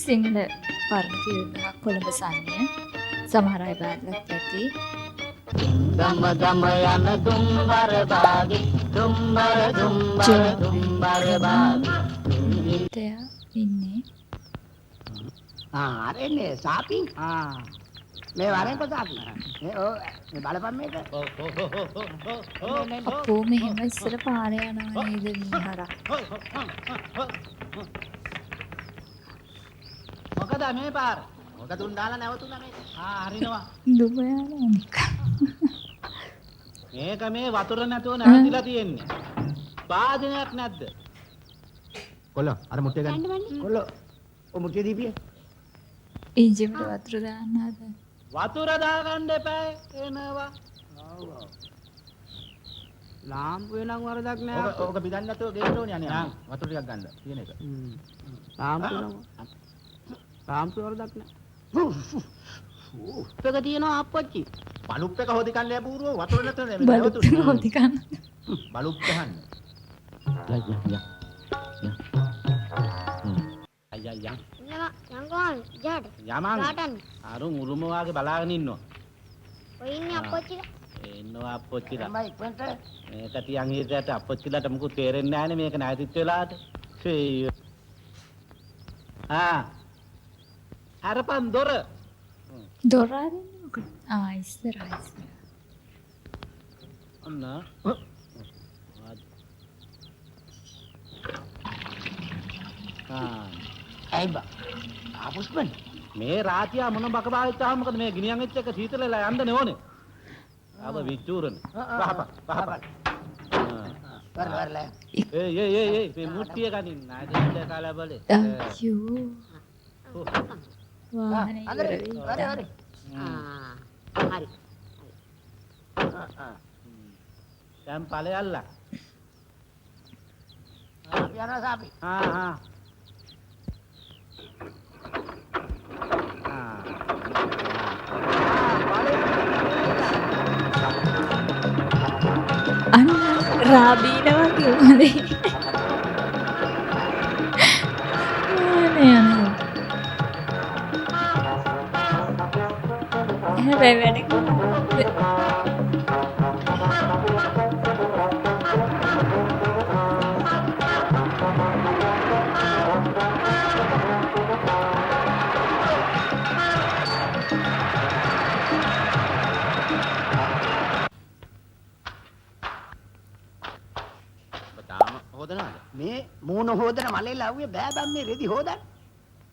සිංහල පරණ ෆිල්ම් එකක් කොළඹ සන්නේ සමහර අය බලලත් ඇති. ගම ගම යන දුම්බර බාගේ දුම්බර දුම්බර දුම්බර බාගේ ඉන්නේ. අරෙන්නේ සාපි. මේ වරෙන් කොසාපි. මේ බලපන් මේක. අපෝ මෙහෙම ඉස්සර පාරේ යනවා නේද මීහරා. මොකද මේ පාර? මොකද උන් දාලා නැවතුණා මේක. හරිනවා. දුම යනවා නික. මේක මේ වතුර නැතුව නැවතිලා තියෙන්නේ. වාදනයක් නැද්ද? කොල්ලෝ අර මුට්ටිය ගන්න. කොල්ලෝ ඔය මුට්ටිය දීපිය. ඉංජිමට වතුර දාන්න හද. වතුර දාගන්න එපා එනවා. ලාම්පුවේ නම් වරදක් නෑ. ඕක බිදන්න නැතුව ගේන්න ඕනේ අනේ. වතුර ටිකක් ගන්න කියන එක. ලාම්පුවේ වරදක් නෑ. උප්පක තියෙනවා අප්පච්චි. බලුප් එක හොදි කන්න යපුරුව වතුර නැතුව නේ බලුප් එක හොදි කන්න. බලුප් ගහන්න. අයියා යංගෝන් ජඩ යමන් ගාටන් අරුන් උරුම වාගේ බලාගෙන ඉන්නවා. ඔය ඉන්නේ අප්පච්චිලා. එන්නවා අප්පොච්චිලා. මම ඉක්මනට මේක තියන් හිටියට අප්පොච්චිලාට මොකුත් තේරෙන්නේ නැහනේ මේක නැතිත් වෙලාට. අරපන් දොර. දොර අරින්නේ මොකද? ඉස්සරහා. ඔන්න. ඇයි බා? ආපුස්පන්. මේ රාතියා මොන බක භාවිතාව මොකද මේ ගිනියන් එච්ච එක සීතලලා යන්න ඕනේ. අව විචූරන. පහපන්. වරලා. ඒ මේ මුට්ටිය ගනින්න. නැදෙන්න කලබලේ. අයියෝ. වාහනේ හරි. හරි. දැන් ඵලයල්ලා. යනවා සාපි. අන්න රාබීන වගේ උනේ. හැබැයි වැඩ මේ මූණ හොදන මලේ ලව්වේ බෑ බම් මේ රෙදි හොදන්න.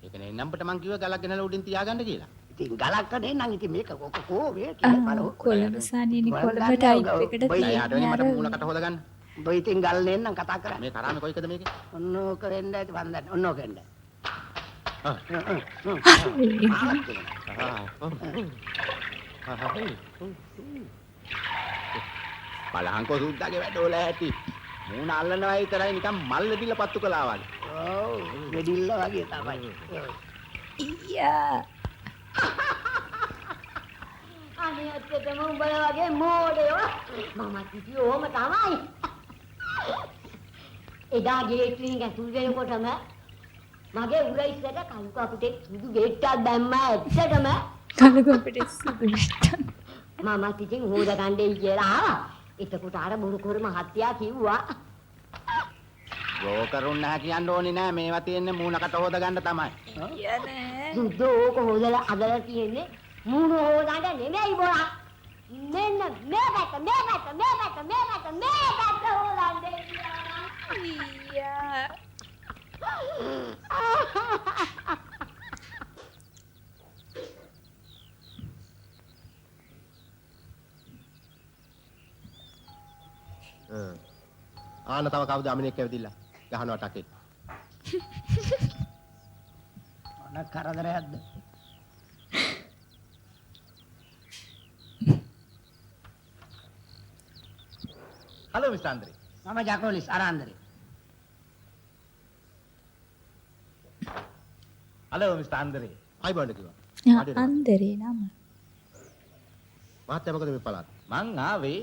ඒක නේ නම්බට මං කිව්වා ගලක් ගෙනලා උඩින් තියාගන්න කියලා. ඉතින් ගලක් නෙන්නම් ඉතින් මේක කෝ වේ කියලා බලමු. කොළඹ සානියනි කොළඹ ටයිප් එකට යාට වෙන්නේ මට මූණකට හොදගන්න. උඹ ඉතින් ගල් නෙන්නම් කතා කරන්නේ. මේ තරාමේ කොයිකද මේකේ? ඔන්න ඕක වෙන්න ඇති වන්දන්න. ඔන්න ඕක වෙන්න. බලහන්කෝ සුද්දාගේ වැඩෝල ඇති. මූණ අල්ලනවා විතරයි නිකන් මල් දෙබිල්ල පත්තු කළා වගේ. ඔව් වෙඩිල්ල වගේ තමයි. ඊයා අනේ ඇත්තටම උඹලා වගේ මෝඩයෝ මම කිව්වේ ඕම තමයි. එදා ගේට්ලින් ඇතුල් වෙනකොටම මගේ උරයිස්සට කලු කපුටේ සුදු ගේට්ටක් දැම්මා ඇත්තටම. කලු කපුටේ සුදු ගේට්ටක්. මම ඉතින් හොද ගන්නයි කියලා ආවා. එතකොට අර මුරුකොර මහත්තයා කිව්වා බ්‍රෝකරුන් නැහැ කියන්න ඕනේ නෑ මේවා තියෙන්නේ මූණකට හොදගන්න තමයි. යන්නේ. සුදු ඕක හොදලා අදලා තියෙන්නේ මූණ හොදන්න නෙමෙයි බොරා. මෙන්න මේ පැත්ත හොදන්නේ. ඊයා ආන තව කවුද අමිනෙක් ඇවිදිලා ගහනවා ටකේ. මොන කරදරයක්ද? Hello mister අන්දරේ. මම ජකොලිස් අරන්දරේ. Hello mister අන්දරේ. ආයි බණ්ඩ කිව්වා. අන්දරේ නම. මහත්තයා මොකද මේ පළාත්? මං ආවේ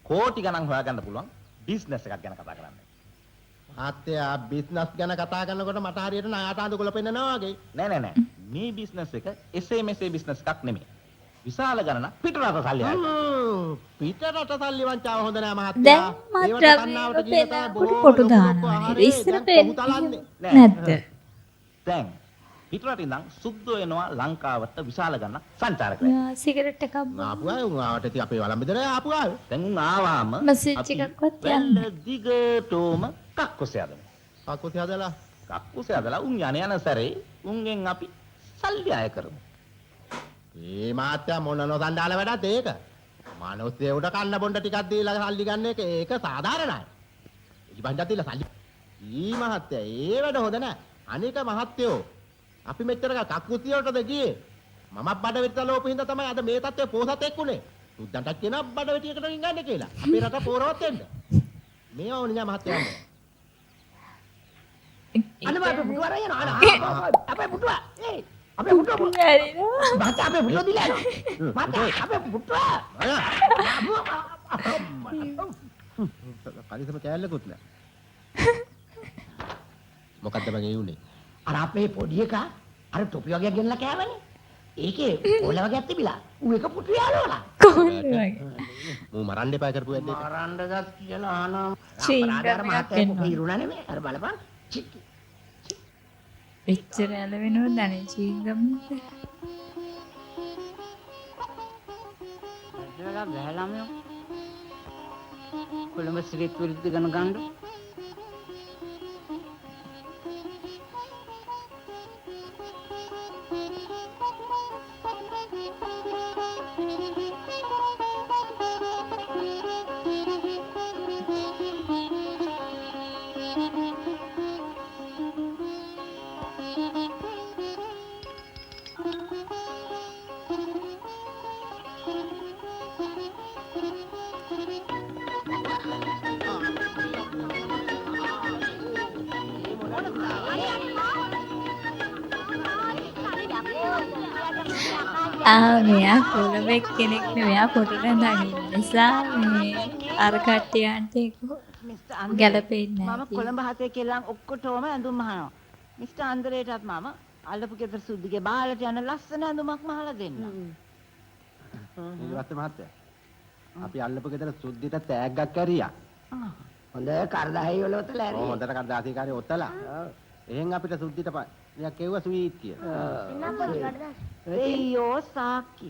කෝටි ගණන් හොයාගන්න පුළුවන් බිස්නස් එකක් ගැන කතා කරන්න. ආත්‍යා බිස්නස් ගැන කතා කරනකොට මට හරියට නායට අඳුකල පෙන්නනවා වගේ. නෑ. මේ බිස්නස් එක එසේ මෙසේ බිස්නස් එකක් නෙමෙයි. විශාල ගණනක් පිටරට සල්ලි ආවා. පිටරට සල්ලි වංචාව හොඳ නෑ දැන් මහත්තයා. මට රවිව පෙන්නකොට පොටු දානවා නේද? ඉස්සර පෙන්නේ නැද්ද? දැන් පිටරට ඉඳන් සුද්දෝ එනවා ලංකාවට විශාල ගණනක් සංචාරක වෙන්න. සිගරට් එකක් ආපු අය උන් ආවට ඉතින් අපේ වළම්බෙදර ආපු අය. දැන් උන් ආවාම මැසේජ් එකක්වත් යන්නේ වැල්ල දිගටම කක්කුසේ හදනවා. කක්කුති හදලා කක්කුසේ හදලා උන් යන සැරේ උන්ගෙන් අපි සල්ලි අය කරමු. මේ මාත්‍යා මොන නොසන්ඩාල වැඩක්ද ඒක? මනුස්සයෙකුට කන්න බොන්න ටිකක් දීලා සල්ලි ගන්න එක ඒක සාධාරණයි. ඉබන්ඩක් දීලා සල්ලි. ඊ මහත්තයා ඒ වැඩ හොඳ නෑ. අනික මහත්තයෝ අපි මෙච්චර කක්කුතියටද ගියේ? මම බඩ වෙච්ච ලෝපු හින්දා තමයි අද මේ තත්ත්වයේ පොසත් එක්කුනේ. සුද්දන්ට කියනවා බඩ වෙටියකට ගින්ගන්න කියලා. අපේ රට පොරවත් වෙන්න. මේ ඕනියා මහත්තයා. අන්න මට පුටුව අරගෙන අපේ පුටුව. අපේ පුටුව. මට අපේ පුටුව දිලා යනවා. මට අපේ පුටුව. කලිසම කෑල්ලකුත් නෑ. මොකද්ද මගේ උනේ? අර අපේ පොඩි එකා අර ටොපි වගේ ගෙනලා කෑවනේ. ඒකේ ඕල වගේක් තිබිලා. ඌ එක පුටුවේ ආලෝලා. කොහොමද වගේ? මූ මරන්න එපා කරපු වැඩේ. මරන්නගත් කියලා ආනවා. චීංගම් අපරාධ එකක් මහත්තයා එනවා. ඉරුණා නෙමෙයි. අර බලපන්. චික්කි. එච්චර ඇලවෙනවද අනේ චීංගම් එක? ඇදලා බැලම කොළඹ සිරිත් විරුද්ධ ගණ ගන්න මෙයා කොළඹ කෙනෙක් නෙවෙයි. මෙයා පොටු රඳන් ඉන්න නිසා මේ අර කට්ටියන්ට ඒක ගැලපෙන්නේ මම නැහැ. කොළඹ හතේ කෙල්ලන් ඔක්කොටම ඇඳුම් අහනවා. මිස්ටර් අන්දරේටත් මම අල්ලපු ගෙදර සුද්දිගේ බාලට යන ලස්සන ඇඳුමක් මහලා දෙන්න. ඊළඟට මහත්තයා අපි අල්ලපු ගෙදර සුද්ධිට තෑග්ගක් කැරියා. හොඳ කරදහයි වල ඔතලා ඕ හොඳට කඩදාසිකාරී ඔත්තලා. එහෙන් අපිට සුද්ධිට ටිකක් කෙව්වා ස්වීට් කියලා. අයියෝ සාක්කි.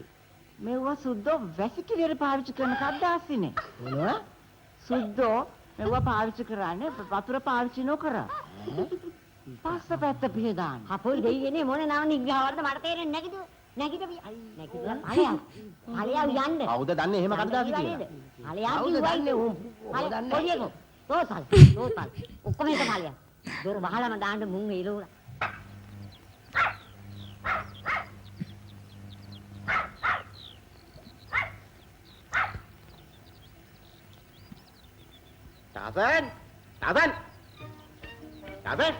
මෙවුව සුද්දෝ වැසිකිළියට පාවිච්චි කරන කද්දාසිනේ. මොනවා? සුද්දෝ මෙවුව පාවිච්චි කරන්නේ වතුර පාවිච්චි නොකර. පස්සපැත්ත පිහදාන. අපොයි දෙයියනේ මොන නම නිග්‍රහවලද මට තේරෙන්නේ නැගිටු. නැගිටපි. නැගිටලා ඵලයක්. ඵලයක් යන්න. කවුද දන්නේ එහෙම කඩදාසි කියලා? ඵලයක් කවුද දන්නේ කිව්වයි. ඌ දන්නේ පොඩියකෝ. තෝතල්. ඔක්කොම එක ඵලයක්. දොර වහලම දාන්න මුං එළවලා. තාසන්! තාසන්! තාසන්!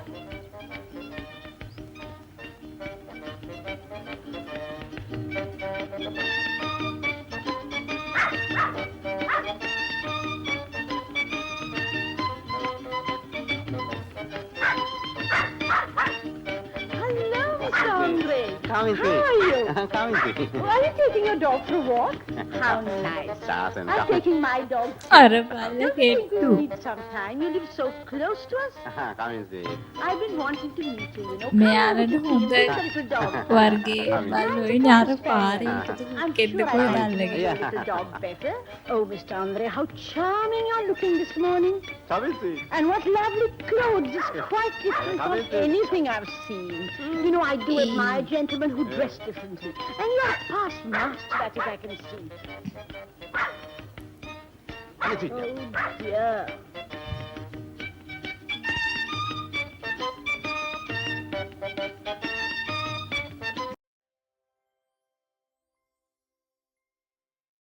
Come and see. How are you? Come and see. Are you taking your dog for a walk? How nice. තාසන් I'm taking my dog. අර බල්ල Don't you think කෙට්ටු. we'll meet sometime? You live so close to us. Come and see. I've been wanting to meet you, you know. මෙයාලට හොඳ Little dog. වර්ගයේ බල්ලෝ ඉන්නේ අර පාරේ I'm කෙට්ටු sure I පොඩ like දැල්ලගෙන. your little dog better. Oh, Mr. Andre, how charming you're looking this morning. Come and see. And what lovely clothes. It's quite different from anything I've seen. You know, I do admire gentlemen who dress differently. And you're past master, that is, I can see. Come and see. Oh, dear.